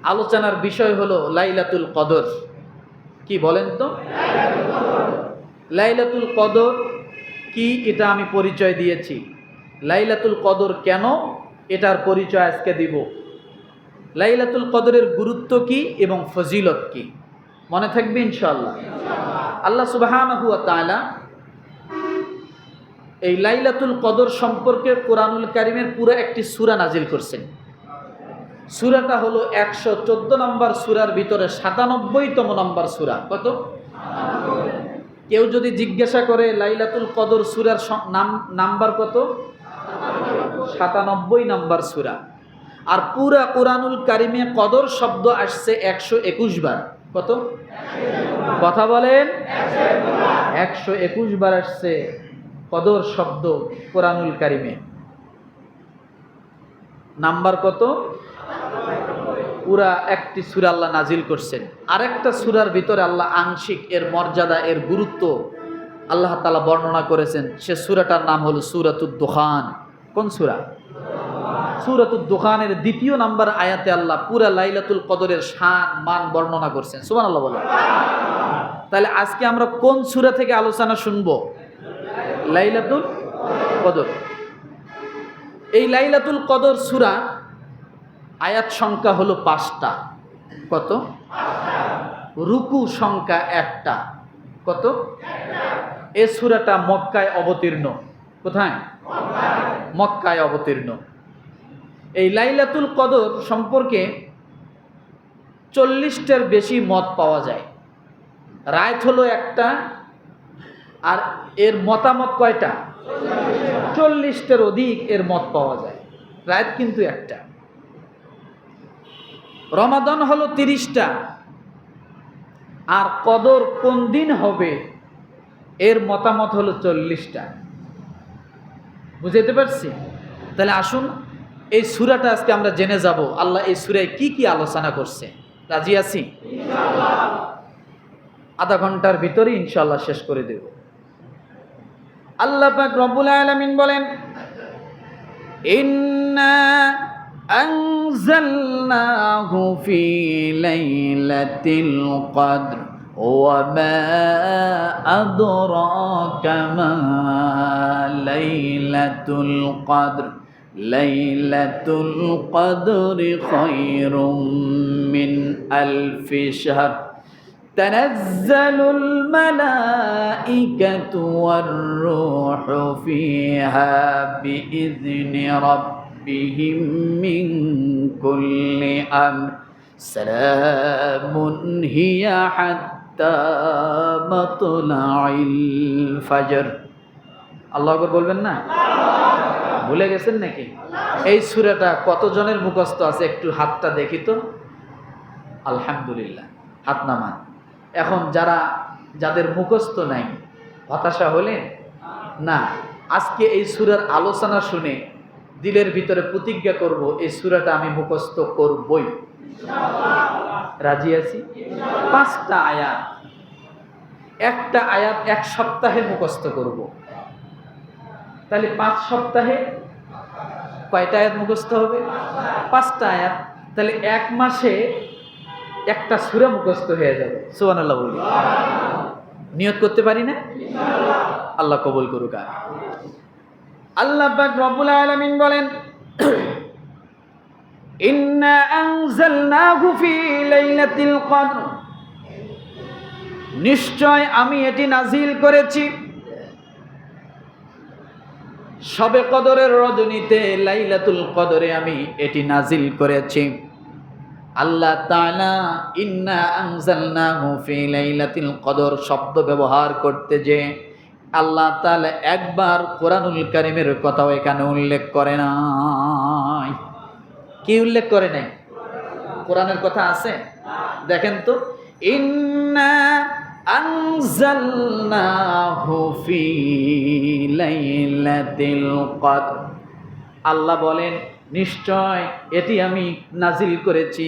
আলোচনার বিষয় হলো লাইলাতুল কদর। কি বলেন তো? লাইলাতুল কদর কি, এটা আমি পরিচয় দিয়েছি। লাইলাতুল কদর কেন, এটার পরিচয় আজকে দিব। লাইলাতুল কদরের গুরুত্ব কি এবং ফজিলত কি, মনে থাকবে ইনশাআল্লাহ। আল্লাহ সুবহানাহু ওয়া তাআলা এই লাইলাতুল কদর সম্পর্কে কোরআনুল কারীমের পুরো একটি সূরা নাজিল করছেন। সূরাটা হলো 114 নম্বর সূরার ভিতরে 97তম নম্বর সূরা। কত? কেউ যদি জিজ্ঞাসা করে লাইলাতুল কদর সূরার নাম্বার কত, 97 নম্বর সূরা। আর পুরা কোরআনুল কারীমে কদর শব্দ আসছে 121 বার। কত? কথা বলেন। 121 বার আসছে কদর শব্দ কোরআনুল কারীমে। নাম্বার কত? পুরা একটি সূরা আল্লাহ নাজিল করছেন। আরেকটা সূরার ভিতরে আল্লাহ আংশিক এর মর্যাদা, এর গুরুত্ব আল্লাহ তাআলা বর্ণনা করেছেন। সে সূরাটার নাম হলো সূরাতুদ দুখান। কোন সূরা? সূরাতুদ দুখানের 2 নম্বর আয়াতে আল্লাহ পুরা লাইলাতুল কদরের শান মান বর্ণনা করছেন। সুবহানাল্লাহ বলেন। তাহলে আজকে আমরা কোন সূরা থেকে আলোচনা শুনবো? লাইলাতুল কদর। এই লাইলাতুল কদর সূরা আয়াত সংখ্যা হলো 5টা। কত? রুকু সংখ্যা 1টা। কত? এই সূরাটা মক্কায় অবতীর্ণ। কোথায়? মক্কায় অবতীর্ণ। এই লাইলাতুল কদর সম্পর্কে 40টার বেশি মত পাওয়া যায়। রাত হলো একটা, আর এর মতামত কয়টা? 40টার অধিক এর মত পাওয়া যায়। রাত কিন্তু একটা। রমাদান হলো 30টা, আর কদর কোন দিন হবে এর মতামত হলো 40টা। বুঝাইতে পারছি? তাহলে আসুন এই সূরাটা আজকে আমরা জেনে যাব, আল্লাহ এই সূরায় কি কি আলোচনা করছে। রাজি আছি? আধা ঘন্টার ভিতরে ইনশাআল্লাহ শেষ করে দেব। আল্লাহ পাক রব্বুল আলামিন বলেন, ইন্না আনজালনাহু ফি লাইলাতিল কদর ওয়া মা আদরাকা মা লাইলাতুল কদর লাইলাতুল কদরি খায়রুম মিন আলফি শাহর تنزل الملائكة والروح فيها بإذن ربهم من كل أمر سلام هي حتى مطلع الفجر। আল্লাহু আকবার বলবেন না? ভুলে গেছেন নাকি? এই সূরাটা কতজনের মুখস্থ আছে একটু হাতটা দেখি তো। আলহামদুলিল্লাহ, হাত নামান। এখন যাদের মুখস্থ নাই, হতাশা হলে না, আজকে এই সূরার আলোচনা শুনে দিলের ভিতরে প্রতিজ্ঞা করব এই সূরাটা আমি মুখস্থ করবই। রাজি আছি? 5টা আয়াত, একটা আয়াত 1 সপ্তাহে মুখস্থ করব। তাহলে 5 সপ্তাহে কয়টা আয়াত মুখস্থ হবে? 5টা আয়াত। তাহলে 1 মাসে একটা সূরা মুখস্থ হয়ে যাবে। সুবহানাল্লাহ বলি। নিয়ত করতে পারি না? আল্লাহ কবুল করুক। আল্লাহ পাক রব্বুল আলামিন বলেন, ইন্না আনজালনাহু ফি লাইলাতিল কদর, নিশ্চয় আমি এটি নাজিল করেছি শবে কদরের রজনীতে, লাইলাতুল কদরে আমি এটি নাজিল করেছি। আল্লাহ তাআলা ইন্না আনজালনাহু ফি লাইলাতিল কদর শব্দ ব্যবহার করতে যে আল্লাহ তাআলা একবার কোরআনুল কারীমের কথাও এখানে উল্লেখ করে নাই। কি উল্লেখ করে নাই? কোরআনের কথা আছে? দেখেন তো, ইন্না আনজালনাহু ফি লাইলাতিল কদর, আল্লাহ বলেন নিশ্চয় এটি আমি নাজিল করেছি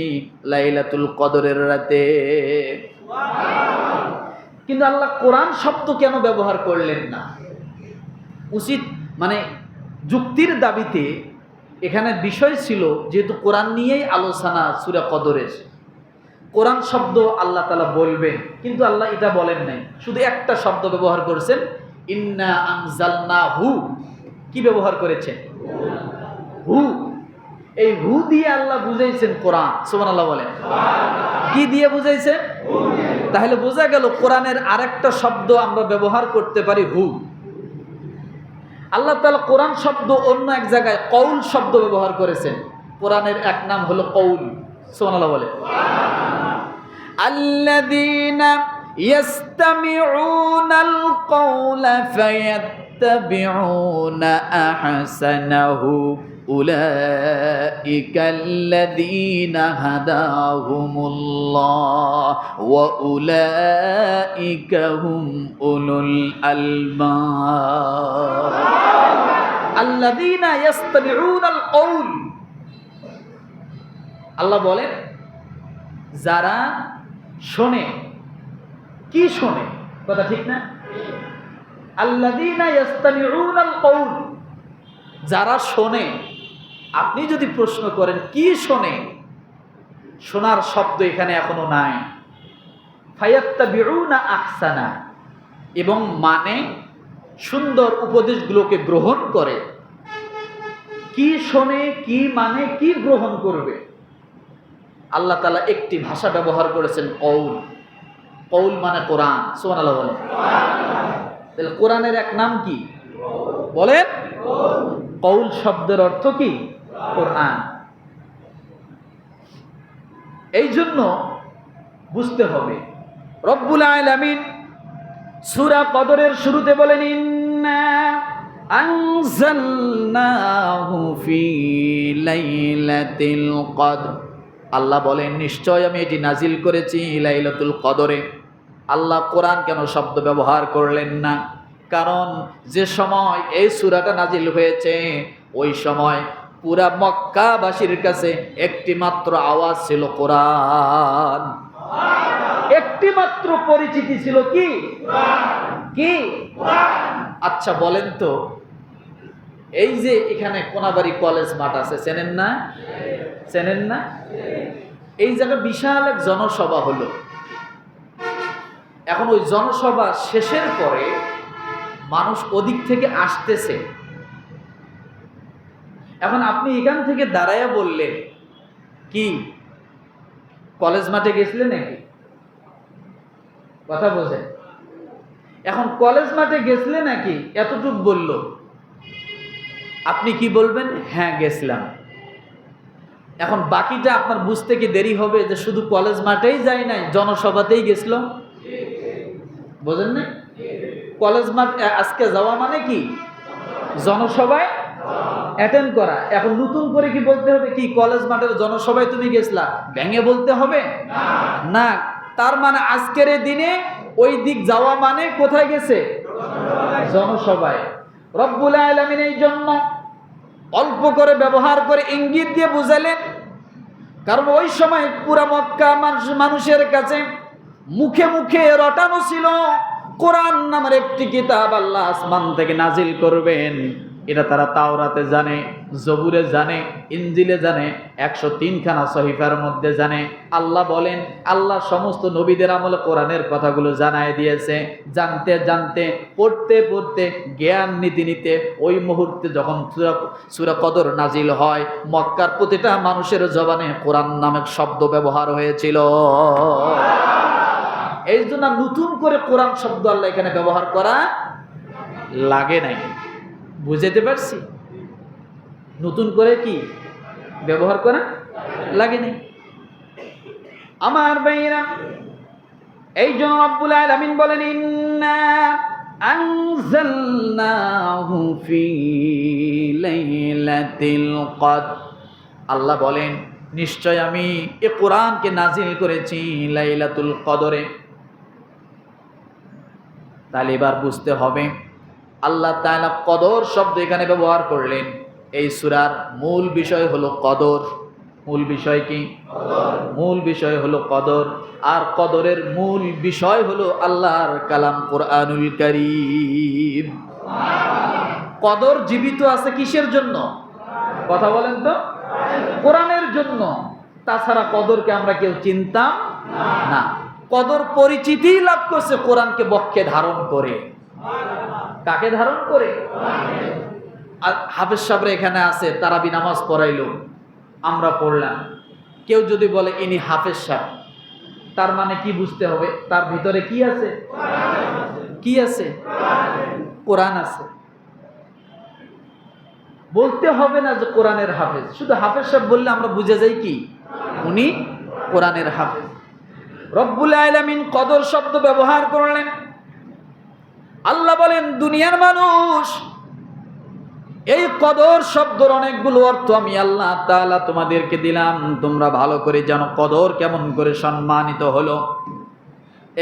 লাইলাতুল কদরের রাতে। কিন্তু আল্লাহ কোরআন শব্দ কেন ব্যবহার করলেন না? উচিত মানে যুক্তির দাবিতে এখানে বিষয় ছিল যেহেতু কোরআন নিয়েই আলোচনা সূরা কদরের, কোরআন শব্দ আল্লাহ তাআলা বলবেন, কিন্তু আল্লাহ এটা বলেন নাই, শুধু একটা শব্দ ব্যবহার করেছেন, ইন্না আনজালনাহু। কি ব্যবহার করেছেন? হু। এই হু দিয়ে আল্লাহ বুঝাইছেন কোরআন। সুবহানাল্লাহ বলেন। কি দিয়ে বুঝাইছেন? তাহলে বোঝা গেল কোরআনের আরেকটা শব্দ আমরা ব্যবহার করতে পারি, হু। আল্লাহ তাআলা কোরআন শব্দ অন্য এক জায়গায় কৌল শব্দ ব্যবহার করেছেন। কোরআনের এক নাম হলো কৌল। সুবহানাল্লাহ বলেন। আল্লাযীনা ইয়াসতামিউনাল কওলা ফায়াত্তাবিউনা আহসানাহু উলাইকাল্লাযীনা হাদাহুমুল্লাহ ওয়া উলাইকা হুম উলুল আলবাব। আল্লাযীনা ইয়াসতামিউনাল কওল, আল্লাহ বলেন যারা শোনে। কি শোনে? কথা ঠিক না? আল্লাযীনা ইয়াসতামিউনাল কওল, যারা শোনে। আপনি যদি প্রশ্ন করেন কি শোনে, শোনার শব্দ এখানে এখনো নাই। ফায়াত্তাবিউনা আহসানা, এবং মানে সুন্দর উপদেশগুলোকে গ্রহণ করে। কি শোনে, কি মানে, কি গ্রহণ করবে? আল্লাহ তাআলা একটি ভাষা ব্যবহার করেছেন, কৌল। কৌল মানে কোরআন। সুবহানাল্লাহ বলেন। তাহলে কোরআনের এক নাম কি বলেন? কৌল শব্দের অর্থ কি? কোরআন। এই জন্য বুঝতে হবে রব্বুল আলামিন সূরা কদরের শুরুতে বলেন, ইন্না আনজালনাহু ফি লাইলাতিল কদর। আল্লাহ বলেন নিশ্চয় আমি এটি নাজিল করেছি লাইলাতুল কদরে। আল্লাহ কোরআন কেন শব্দ ব্যবহার করলেন না? কারণ যে সময় এই সূরাটা নাজিল হয়েছে ওই সময় পুরা মক্কাবাসীর কাছে একটি মাত্র আওয়াজ ছিল কোরআন। একটি মাত্র পরিচিতি ছিল কি? কি? আচ্ছা বলেন তো, এই যে এখানে কোনাবাড়ি কলেজ মাঠ আছে, চেনেন না? চেনেন না? এই জায়গায় বিশাল এক জনসভা হলো। এখন ওই জনসভা শেষের পরে মানুষ ওদিক থেকে আসতেছে। এখন আপনি এখান থেকে দাঁড়ায়া বললেন কি কলেজ মাঠে গেছিলেন নাকি? কথা বোঝেন? এখন কলেজ মাঠে গেছিলে নাকি এতটুক বলল, আপনি কি বলবেন? হ্যাঁ গেছিলাম। এখন বাকিটা আপনার বুঝতে কি দেরি হবে যে শুধু কলেজ মাঠেই যায় নাই, জনসভাতেই গেছিল? বোঝেন না? কলেজ মাঠ আজকে যাওয়া মানে কি? জনসভায় অ্যাটেন্ড করা। এখন নতুন করে কি বলতে হবে কি কলেজ মাঠের জনসভায় তুমি গেছিলা, ভেঙে বলতে হবে না। তার মানে আজকের এই দিনে ওই দিক যাওয়া মানে কোথায় গেছে? জনসভায়। রব্বুল আলামিন এই জন্য অল্প করে ব্যবহার করে ইঙ্গিত দিয়ে বুঝালেন, কারণ ওই সময় পুরা মক্কা মানুষের কাছে মুখে মুখে রটানো ছিল কোরআন নামের একটি কিতাব আল্লাহ আসমান থেকে নাজিল করবেন। এটা তারা তাওরাতে জানে, জবুরে জানে, ইনজিলে জানে, 103 খানা সহিফার মধ্যে জানে। আল্লাহ বলেন আল্লাহ সমস্ত নবীদের আমলে কোরআনের কথাগুলো জানায় দিয়েছে। জানতে জানতে, পড়তে পড়তে, জ্ঞান নিতে নিতে ওই মুহূর্তে যখন সূরা কদর নাজিল হয়, মক্কার প্রতিটা মানুষের জবানে কোরআন নামক শব্দ ব্যবহার হয়েছিল। এই জন্য নতুন করে কোরআন শব্দ আল্লাহ এখানে ব্যবহার করা লাগে নাই। বুঝাতে পারছি? নতুন করে কি ব্যবহার করা লাগে নাই। আমার ভাইরা, এই জন্য রব্বুল আলামিন বলেন ইন্না আনজালনাহু ফি লাইলাতিল কদর। আল্লাহ বলেন নিশ্চয় আমি এই কোরআনকে নাজিল করেছি লাইলাতুল কদরে। তাহলে এবার বুঝতে হবে আল্লাহ তাআলা কদর শব্দ এখানে ব্যবহার করলেন। এই সূরার মূল বিষয় হলো কদর। মূল বিষয় কি? মূল বিষয় হলো কদর। আর কদরের মূল বিষয় হলো আল্লাহর কালাম কোরআনুল কারীম। কদর জীবিত আছে কিসের জন্য? কথা বলেন তো, কোরআনের জন্য। তাছাড়া কদরকে আমরা কেউ চিনতাম না। কদর পরিচিতি লাভ করছে কোরআনকে বক্ষে ধারণ করে। কাকে ধারণ করে? আর হাফেজ সাহেবরা এখানে আছে, তারাবি নামাজ পড়াইলো, আমরা পড়লাম। কেউ যদি বলে ইনি হাফেজ সাহেব, তার মানে কি বুঝতে হবে? তার ভিতরে কি আছে? কি আছে? কোরআন আছে। বলতে হবে না যে কোরআনের হাফেজ, শুধু হাফেজ সাহেব বললে আমরা বুঝে যাই কি উনি কোরআনের হাফেজ। রব্বুল আলামিন কদর শব্দ ব্যবহার করলেন। আল্লাহ বলেন, দুনিয়ার মানুষ, এই কদর শব্দের অনেকগুলো অর্থ আমি আল্লাহ তাআলা তোমাদেরকে দিলাম, তোমরা ভালো করে জানো কদর কেমন করে সম্মানিত হলো।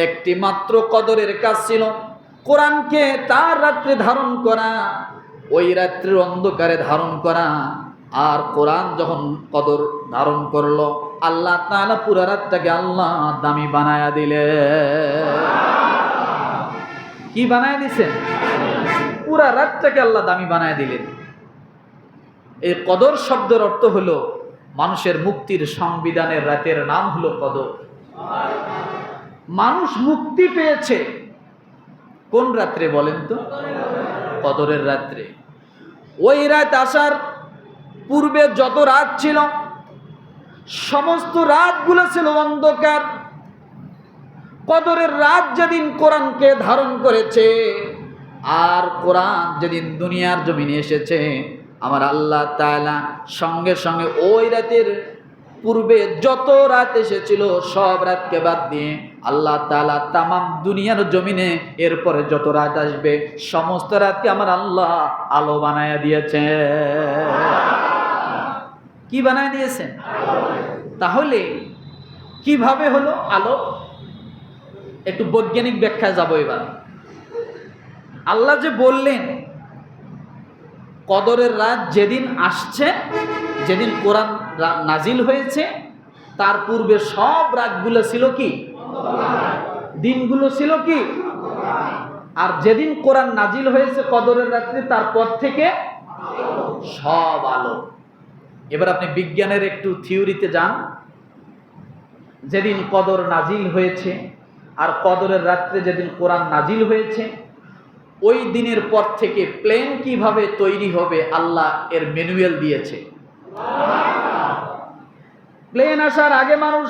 একটি মাত্র কদরের কাজ ছিল কোরআনকে তার রাত্রে ধারণ করা, ওই রাত্রির অন্ধকারে ধারণ করা। আর কোরআন যখন কদর ধারণ করলো, আল্লাহ তাআলা পুরা রাতটাকে আল্লাহ দামি বানায়া দিলে। কি বানায় দিছেন? পুরা রাতটাকে আল্লাহ দামি বানায় দিলেন। এই কদর শব্দের অর্থ হলো মানুষের মুক্তির সংবিধানের রাতের নাম হলো কদর। মানুষ মুক্তি পেয়েছে কোন রাত্রে বলেন তো? কদরের রাত্রে। ওই রাত আসার পূর্বে যত রাত ছিল, সমস্ত রাতগুলো ছিল অন্ধকার। কদরের রাত যেদিন কোরআনকে ধারণ করেছে, আর কোরআন যেদিন দুনিয়ার জমিনে এসেছে, আমার আল্লাহ তাআলা সঙ্গে সঙ্গে ওই রাতের পূর্বে যত রাত এসেছিল সব রাতকে বাদ দিয়ে আল্লাহ তাআলা তামাম দুনিয়ার জমিনে এরপরে যত রাত আসবে সমস্ত রাতকে আমার আল্লাহ আলো বানায়া দিয়েছে। কি বানায় দিয়েছেন? তাহলে কিভাবে হলো আলো? একটু বৈজ্ঞানিক ব্যাখ্যায় যাব এবার। আল্লাহ যে বললেন কদরের রাত যেদিন আসছে, যেদিন কোরআন নাজিল হয়েছে, তার পূর্বে সব রাতগুলো ছিল কি? দিনগুলো ছিল কি? আর যেদিন কোরআন নাজিল হয়েছে কদরের রাত্রে, তারপর থেকে সব আলো। এবার আপনি বিজ্ঞানের একটু থিওরিতে যান। যেদিন কদর নাজিল হয়েছে আর কদরের রাত্রে যেদিন কোরআন নাজিল হয়েছে, ওই দিনের পর থেকে প্লেন কিভাবে তৈরি হবে আল্লাহ এর ম্যানুয়াল দিয়েছে। প্লেন আসার আগে মানুষ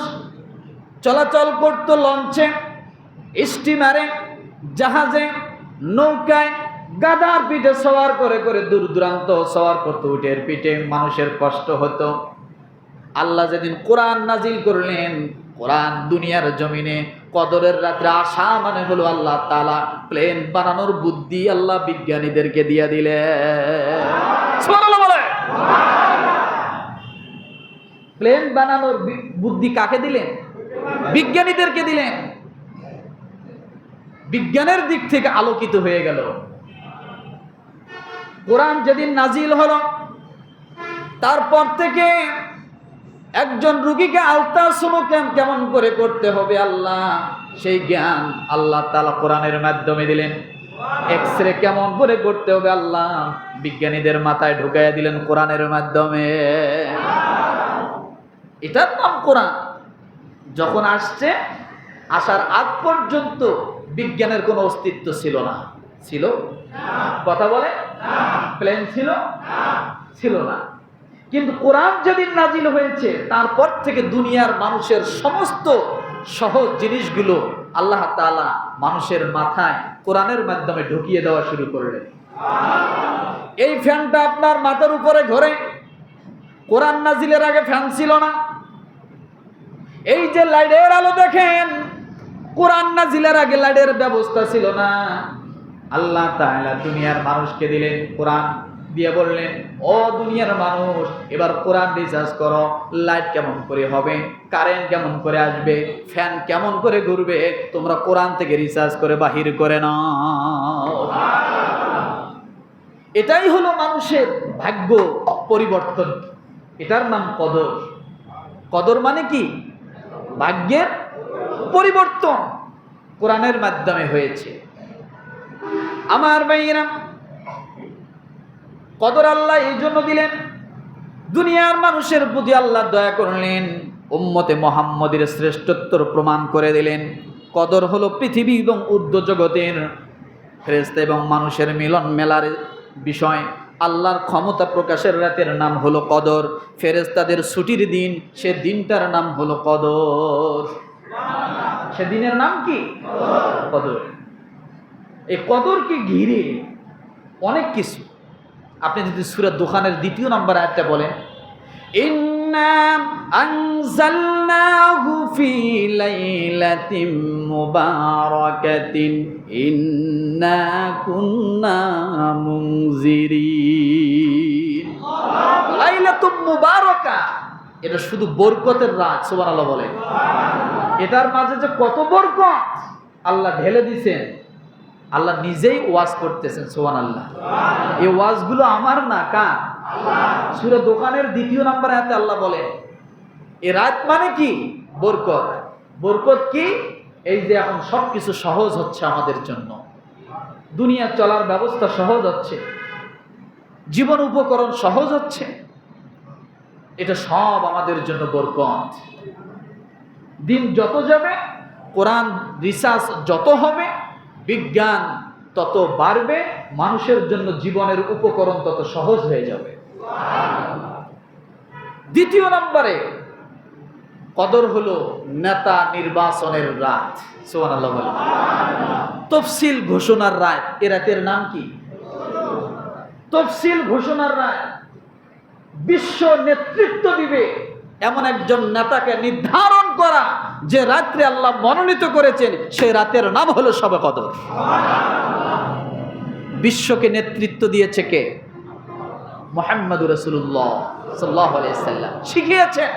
চলাচল করত লঞ্চে, স্টিমারে, জাহাজে, নৌকায়, গাধার পিঠে সওয়ার করে করে দূর দূরান্ত সওয়ার করতো। উটের পিঠে মানুষের কষ্ট হতো। আল্লাহ যেদিন কোরআন নাজিল করলেন, কোরআন দুনিয়ার জমিনে কদরের রাত্রে আসা মানে হলো আল্লাহ তাআলা প্লেন বানানোর বুদ্ধি আল্লাহ বিজ্ঞানীদেরকে দিয়ে দিলেন। সুবহানাল্লাহ বলে। প্লেন বানানোর বুদ্ধি কাকে দিলেন? বিজ্ঞানীদেরকে দিলেন। বিজ্ঞানের দিক থেকে আলোকিত হয়ে গেল। কোরআন যেদিন নাজিল হলো, তারপর থেকে একজন রোগীকে আল্ট্রাসাউন্ড কেমন করে করতে হবে আল্লাহ সেই জ্ঞান আল্লাহ তাআলা কোরআনের মাধ্যমে দিলেন। এক্সরে কেমন করে করতে হবে আল্লাহ বিজ্ঞানীদের মাথায় ঢুকাইয়া দিলেন কোরআনের মাধ্যমে। এটার নাম কোরআন। যখন আসছে, আসার আগ পর্যন্ত বিজ্ঞানের কোনো অস্তিত্ব ছিল না। ছিল? কথা বলে। প্লেন ছিল? ছিল না। কিন্তু কোরআন যেদিন নাজিল হয়েছে, তারপর থেকে দুনিয়ার মানুষের সমস্ত সহজ জিনিসগুলো আল্লাহ তাআলা মানুষের মাথায় কোরআনের মাধ্যমে ঢুকিয়ে দেওয়া শুরু করলেন। এই ফ্যানটা আপনার মাথার উপরে ঘোরে, কোরআন নাজিলের আগে ফ্যান ছিল না। এই যে লাইটের আলো দেখেন, কোরআন নাজিলের আগে লাইটের ব্যবস্থা ছিল না। আল্লাহ তাআলা দুনিয়ার মানুষকে দিলেন কোরআন, দিয়ে বললেন, ও দুনিয়ার মানুষ, এবার কোরআন রিসার্চ করো। লাইট কেমন করে হবে, কারেন্ট কেমন করে আসবে, ফ্যান কেমন করে ঘুরবে, তোমরা কোরআন থেকে রিসার্চ করে বাহির করে নাও। এটাই হলো মানুষের ভাগ্য পরিবর্তন। এটার নাম কদর। কদর মানে কি? ভাগ্যের পরিবর্তন কোরআনের মাধ্যমে হয়েছে। আমার ভাইয়েরা, কদর আল্লাহ এই জন্য দিলেন, দুনিয়ার মানুষের প্রতি আল্লাহ দয়া করলেন, উম্মতে মুহাম্মদের শ্রেষ্ঠত্ব প্রমাণ করে দিলেন। কদর হলো পৃথিবী এবং ঊর্ধ্ব জগতের ফেরেশতা এবং মানুষের মিলন মেলার বিষয়। আল্লাহর ক্ষমতা প্রকাশের রাতের নাম হলো কদর। ফেরেশতাদের ছুটির দিন, সে দিনটার নাম হলো কদর। সে দিনের নাম কি? কদর। এই কদরকে ঘিরে অনেক কিছু। আপনি যদি সূরা দুখানের 2 নম্বর আয়াতটা বলেন, ইন্না আনজালনাহু ফি লাইলাতিন মুবারাকাতিন ইন্না কুন্না মুনজিরিন। লাইলাতুম মুবারাকা, এটা শুধু বরকতের রাত। সুবহানাল্লাহ বলেন। এটার মাঝে যে কত বরকত আল্লাহ ঢেলে দিয়েছেন। আল্লাহ নিজেই ওয়াজ করতেছেন। সুবহানাল্লাহ। এই ওয়াজগুলো আমার না, কার? সূরা দোকানের 2 নম্বর আয়াতে আল্লাহ বলেন, এই রাত মানে কি? বরকত। বরকত কি? এই যে এখন সবকিছু সহজ হচ্ছে আমাদের জন্য, দুনিয়া চলার ব্যবস্থা সহজ হচ্ছে, জীবন উপকরণ সহজ হচ্ছে, এটা সব আমাদের জন্য বরকত। দিন যত যাবে, কোরআন রিসার্চ যত হবে, বিজ্ঞান তত বাড়বে, মানুষের জন্য জীবনের উপকরণ তত সহজ হয়ে যাবে। 2 নম্বরে কদর হলো নেতা নির্বাচনের রাত। সুবহানাল্লাহ বলেন। তফসিল ঘোষণার রাত। এ রাতের নাম কি? তফসিল ঘোষণার রাত। বিশ্ব নেতৃত্ব দিবে এমন একজন নেতাকে নির্ধারণ করা, যে রাত্রে আল্লাহ মনোনীত করেছেন, সেই রাতের নাম হলো শবে কদর। বিশ্বকে নেতৃত্ব দিয়েছে কে? মুহাম্মদুর রাসূলুল্লাহ সাল্লাল্লাহু আলাইহি সাল্লাম শিখিয়েছেন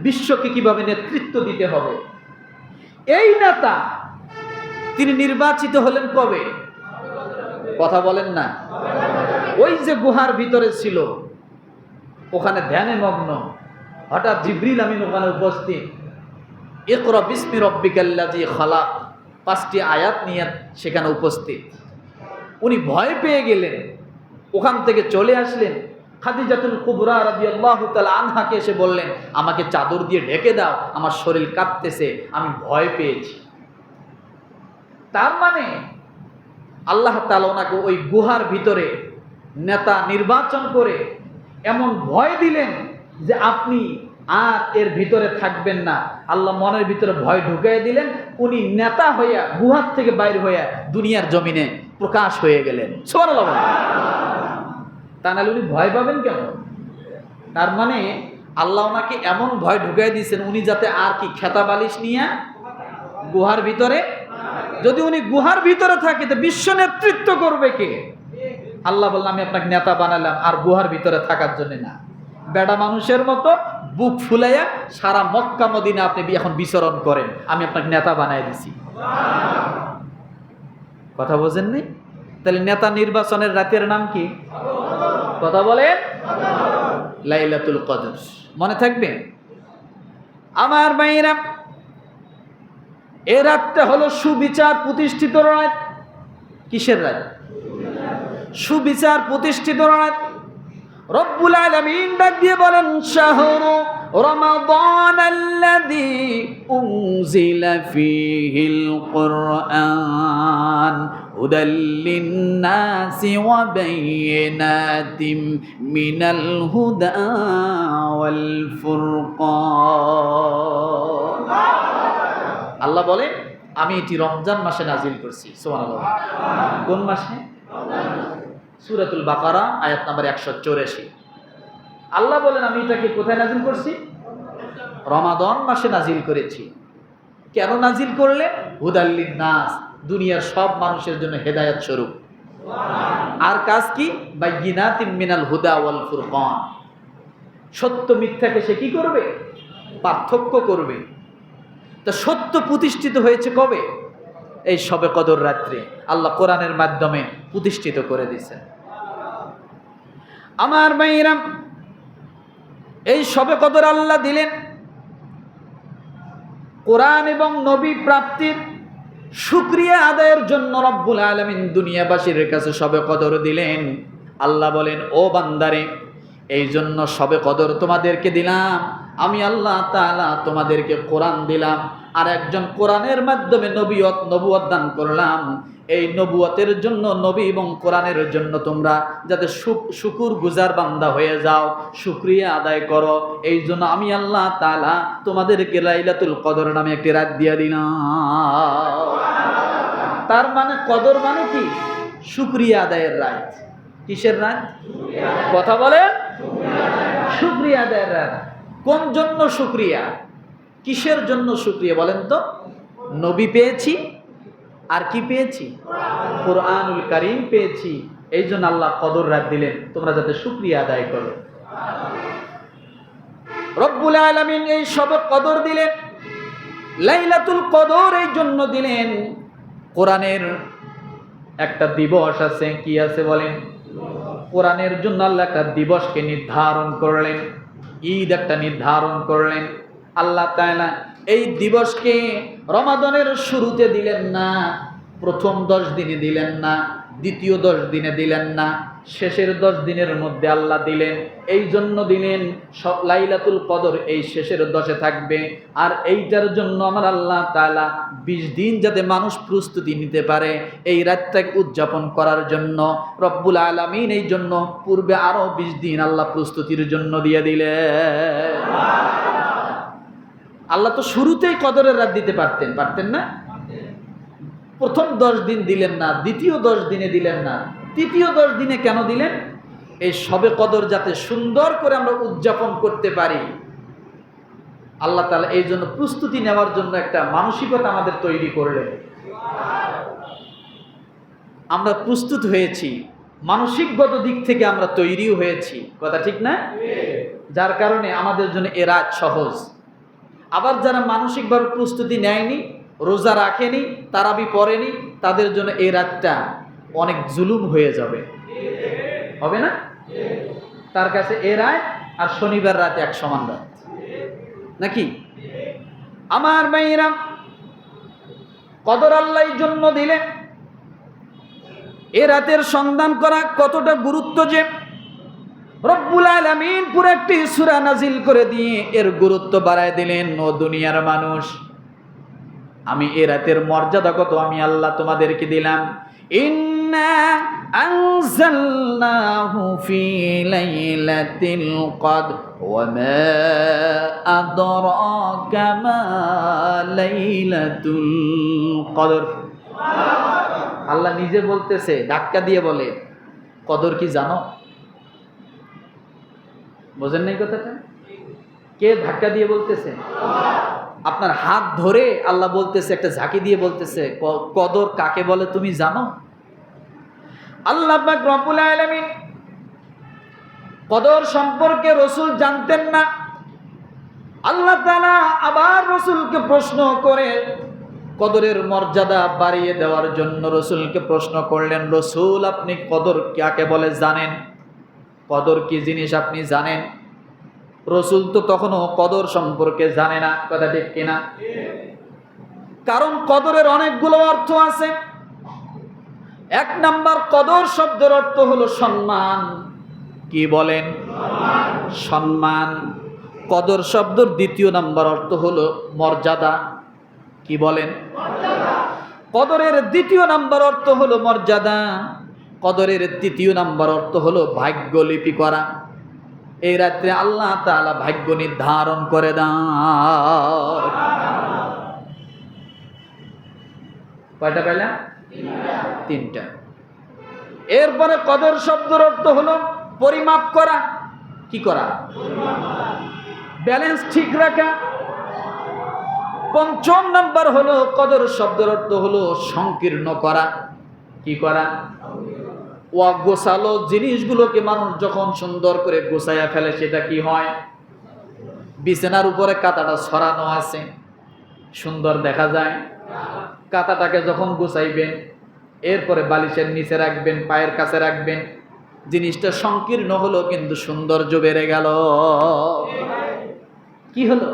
বিশ্বকে কিভাবে নেতৃত্ব দিতে হবে। এই নেতা তিনি নির্বাচিত হলেন কবে? কথা বলেন না। ওই যে গুহার ভিতরে ছিল, ওখানে ধ্যানে মগ্ন, হঠাৎ জিবরিল আমিন ওখানে উপস্থিত। ইকরা বিসমি রাব্বিকাল্লাযী খালাক, 5টি আয়াত নিয়ে সেখানে উপস্থিত। উনি ভয় পেয়ে গেলেন, ওখান থেকে চলে আসলেন। খাদিজাতুল কুবরা রাদিয়াল্লাহু তাআলা আনহাকে এসে বললেন, আমাকে চাদর দিয়ে ঢেকে দাও, আমার শরীর কাঁপতেছে, আমি ভয় পেয়েছি। তার মানে আল্লাহ তাআলা ওনাকে ওই গুহার ভিতরে নেতা নির্বাচন করে এমন ভয় দিলেন যে আপনি আর এর ভিতরে থাকবেন না। আল্লাহ মনের ভিতরে ভয় ঢুকিয়ে দিলেন। উনি নেতা হইয়া গুহার থেকে বাইর হইয়া দুনিয়ার জমিনে প্রকাশ হয়ে গেলেন। সুবহানাল্লাহ। তা নাহলে উনি ভয় পাবেন কেন? তার মানে আল্লাহ ওনাকে এমন ভয় ঢুকিয়ে দিয়েছেন, উনি যাতে আর কি খেতা বালিশ নিয়ে গুহার ভিতরে, যদি উনি গুহার ভিতরে থাকে তো বিশ্ব নেতৃত্ব করবে কে? আল্লাহ বললাম, আমি আপনাকে নেতা বানালাম, আর গুহার ভিতরে থাকার জন্য না। বেড়া মানুষের মতো বুক ফুলাইয়া সারা মক্কা মদিনা আপনি এখন বিচরণ করেন, আমি আপনাকে নেতা বানাই দিছি। কথা বোঝেন নাই? তাহলে নেতা নির্বাচনের রাতের নাম কি? কথা বলেন। লাইলাতুল কদর। মনে থাকবে আমার ভাইরা, এই রাতটা হলো সুবিচার প্রতিষ্ঠিত রাত। কিসের রাত? সুবিচার প্রতিষ্ঠিত রাত। রব্বুল আলামিন ডাক দিয়ে বলেন, শাহরু রমাদানাল্লাযী উনজিলা ফীহিল কুরআন হুদাল লিন্নাসি ওয়া বাইয়িনাতিম মিনাল হুদা ওয়াল ফুরকান। আল্লাহ বলে, আমি এটি রমজান মাসে নাজিল করছি। সুবহানাল্লাহ। কোন মাসে? সূরাতুল বাকারা আয়াত নাম্বার 184। আল্লাহ বলেন, আমি এটাকে কোথায় নাজিল করছি? রমাদান মাসে নাজিল করেছি। কেন নাজিল করলে? হুদাল লিন্নাস, দুনিয়ার সব মানুষের জন্য হেদায়েত স্বরূপ। আর কাজ কি? বাইয়িনাতিম মিনাল হুদা ওয়াল ফুরকান, সত্য মিথ্যাকে সে কি করবে? পার্থক্য করবে। তা সত্য প্রতিষ্ঠিত হয়েছে কবে? এই শবে কদর রাত্রে আল্লাহ কোরআনের মাধ্যমে প্রতিষ্ঠিত করে দিয়েছেন। আমার ভাইরা, এই শবে কদর আল্লাহ দিলেন কোরআন এবং নবী প্রাপ্তির শুকরিয়া আদায়ের জন্য। রব্বুল আলামিন দুনিয়াবাসীর কাছে শবে কদর দিলেন। আল্লাহ বলেন, ও বান্দারে, এই জন্য সবে কদর তোমাদেরকে দিলাম, আমি আল্লাহ তাআলা তোমাদেরকে কোরআন দিলাম, আর একজন কোরআনের মাধ্যমে নবুয়ত দান করলাম। এই নবুয়তের জন্য, নবী এবং কোরআনের জন্য তোমরা যাতে শুকুর গুজার বান্দা হয়ে যাও, শুকরিয়া আদায় করো, এই জন্য আমি আল্লাহ তাআলা তোমাদেরকে লাইলাতুল কদর নামে একটি রাত দিয়ে দিলাম। তার মানে কদর মানে কি? শুকরিয়া আদায়ের রাত। কিসের রাত? কথা বলেন। শুকরিয়া আদায়ের রাত। কোন জন্য শুকরিয়া? কিসের জন্য শুকরিয়া বলেন তো? নবী পেয়েছি, আর কি পেয়েছি? কোরআনুল কারীম পেয়েছি, এই জন্য আল্লাহ কদর রাত দিলেন, তোমরা যাতে শুকরিয়া আদায় করো। রব্বুল আলামিন এই সবে কদর দিলেন, লাইলাতুল কদর এই জন্য দিলেন। কোরআনের একটা দিবস আছে, কি আছে বলেন? কোরআনের জন্য আল্লাহ একটা দিবসকে নির্ধারণ করলেন, ঈদ একটা নির্ধারণ করলেন। আল্লাহ তাআলা এই দিবসকে রমাদানের শুরুতে দিলেন না, প্রথম 10 দিনে দিলেন না, দ্বিতীয় 10 দিনে দিলেন না, শেষের 10 দিনের মধ্যে আল্লাহ দিলেন। এই জন্য দিলেন সব লাইলাতুল কদর এই শেষের 10-এ থাকবে। আর এইটার জন্য আমার আল্লাহ তাআলা 20 দিন যাতে মানুষ প্রস্তুতি নিতে পারে এই রাতটাকে উদযাপন করার জন্য, রব্বুল আলামিন এই জন্য পূর্বে আরো 20 দিন আল্লাহ প্রস্তুতির জন্য দিয়ে দিলেন। আল্লাহ তো শুরুতেই কদরের রাত দিতে পারতেন না? প্রথম 10 দিন দিলেন না, দ্বিতীয় 10 দিনে দিলেন না, তৃতীয় 10 দিনে কেন দিলেন? এই সবে কদর যাতে সুন্দর করে আমরা উদযাপন করতে পারি, আল্লাহ তাআলা এই জন্য প্রস্তুতি নেওয়ার জন্য একটা মানসিকতা আমাদের তৈরি করলেন। আমরা প্রস্তুত হয়েছি, মানসিকগত দিক থেকে আমরা তৈরিও হয়েছি, কথা ঠিক না? যার কারণে আমাদের জন্য এ রাত সহজ। আবার যারা মানসিকভাবে প্রস্তুতি নেয়নি, রোজা রাখেনি, তারাবি পড়েনি, তাদের জন্য এই রাতটা অনেক জুলুম হয়ে যাবে, হবে না? তার কাছে এ রাত আর শনিবার রাত এক সমান রাত, নাকি? আমার ভাইরা, কদর আল্লাহ এই জন্য দিলেন। এ রাতের সন্ধান করা কতটা গুরুত্ব যে রব্বুল আলামিন পুরো একটি সূরা নাজিল করে দিয়ে এর গুরুত্ব বাড়ায় দিলেন। ও দুনিয়ার মানুষ, আমি এ রাতের মর্যাদা কত আমি আল্লাহ তোমাদেরকে দিলাম। ইন্না আনজালনাহু ফি লাইলাতিল কদর ওয়া মা আদরাকা মা লাইলাতুল কদর। আল্লাহ নিজে বলতেছে, ধাক্কা দিয়ে বলে, কদর কি জানো? বোঝেন নাই কথাটা? কে ধাক্কা দিয়ে বলতেছে? আপনার হাত ধরে আল্লাহ বলতেছে, একটা ঝাঁকি দিয়ে বলতেছে, কদর কাকে বলে তুমি জানো? আল্লাহ পাক রব্বুল আলামিন কদর সম্পর্কে রাসূল জানতেন না। আল্লাহ তাআলা আবার রাসূলকে প্রশ্ন করে কদরের মর্যাদা বাড়িয়ে দেওয়ার জন্য রাসূলকে প্রশ্ন করলেন, রাসূল আপনি কদর কাকে বলে জানেন? কদর কি জিনিস আপনি জানেন? রাসূল তো তখনও কদর সম্পর্কে জানে না, কথা ঠিক কিনা? কারণ কদরের অনেকগুলো অর্থ আছে। 1 নাম্বার, কদর শব্দের অর্থ হলো সম্মান। কি বলেন? সম্মান। কদর শব্দের 2 নাম্বার অর্থ হলো মর্যাদা। কি বলেন? কদরের 2 নাম্বার অর্থ হলো মর্যাদা। কদরের 3 নাম্বার অর্থ হলো ভাগ্য লিপি করা। এই রাত্রে আল্লাহ তাআলা ভাগ্য নির্ধারণ করে দেন। কয়টা পেলাম? 3টা। এরপরে কদর শব্দের অর্থ হলো পরিমাপ করা। কি করা? ব্যালেন্স ঠিক রাখা। 5 নাম্বার হলো কদর শব্দের অর্থ হলো সংকীর্ণ করা। কি করা? গোছালো জিনিসগুলোকে মানুষ যখন সুন্দর করে গোছাইয়া ফেলে সেটা কি হয়? বিছানার উপরে কাঁথাটা ছড়ানো আছে, সুন্দর দেখা যায়। কাঁথাটাকে যখন গোছাইবেন, এরপরে বালিশের নিচে রাখবেন, পায়ের কাছে রাখবেন, জিনিসটা সংকীর্ণ হলো কিন্তু সৌন্দর্য বেড়ে গেল। কি হলো?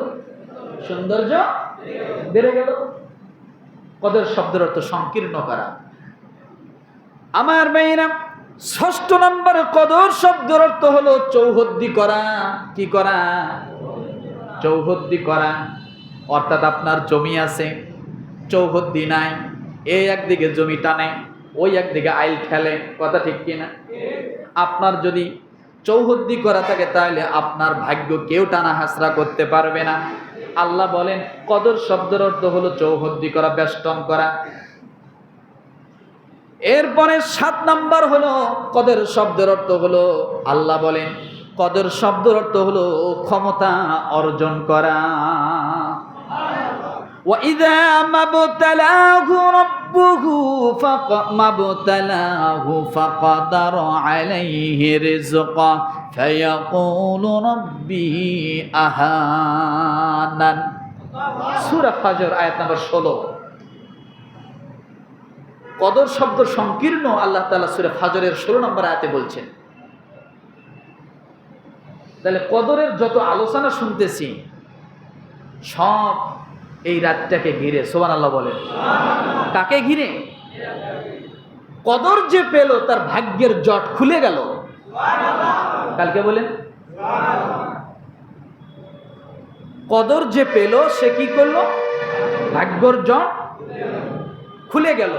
সৌন্দর্য বেড়ে গেল। কদর শব্দের অর্থ সংকীর্ণ করা। আমার ভাইরা, ষষ্ঠ নম্বরে কদর শব্দের অর্থ হলো চৌহদ্দি করা। কি করা? চৌহদ্দি করা। অর্থাৎ আপনার জমি আছে, চৌহদ্দি নাই, এই একদিকে জমি টানে, ওই একদিকে আইল ঠেলে, কথা ঠিক কিনা? আপনার যদি চৌহদ্দি করা থাকে তাহলে আপনার ভাগ্য কেউ টানা হাসরা করতে পারবে না। আল্লাহ বলেন কদর শব্দের অর্থ হলো চৌহদ্দি করা, বেষ্টন করা। এরপরে 7 নাম্বার হলো কদর শব্দের অর্থ হলো, আল্লাহ বলেন কদর শব্দের অর্থ হলো ক্ষমতা অর্জন করা। وَإِذَا مَبْتَلَاهُ رَبُّهُ فَقَدَرَ عَلَيْهِ رِزْقَهُ فَيَقُولُ رَبِّي أَهَانَنِ। সূরা ফাজর আয়াত নাম্বার 16। কদর শব্দ সংকীর্ণ আল্লাহ তাআলা সূরা ফাজরের 16 নম্বর আয়াতে বলছেন। তাহলে কদরের যত আলোচনা শুনতেছি সব এই রাতটাকে ঘিরে। সুবহানাল্লাহ বলেন। কাকে ঘিরে? কদর যে পেল তার ভাগ্যের জট খুলে গেল। কালকে বলেন কদর যে পেল সে কি করলো? ভাগ্যর জট খুলে গেল।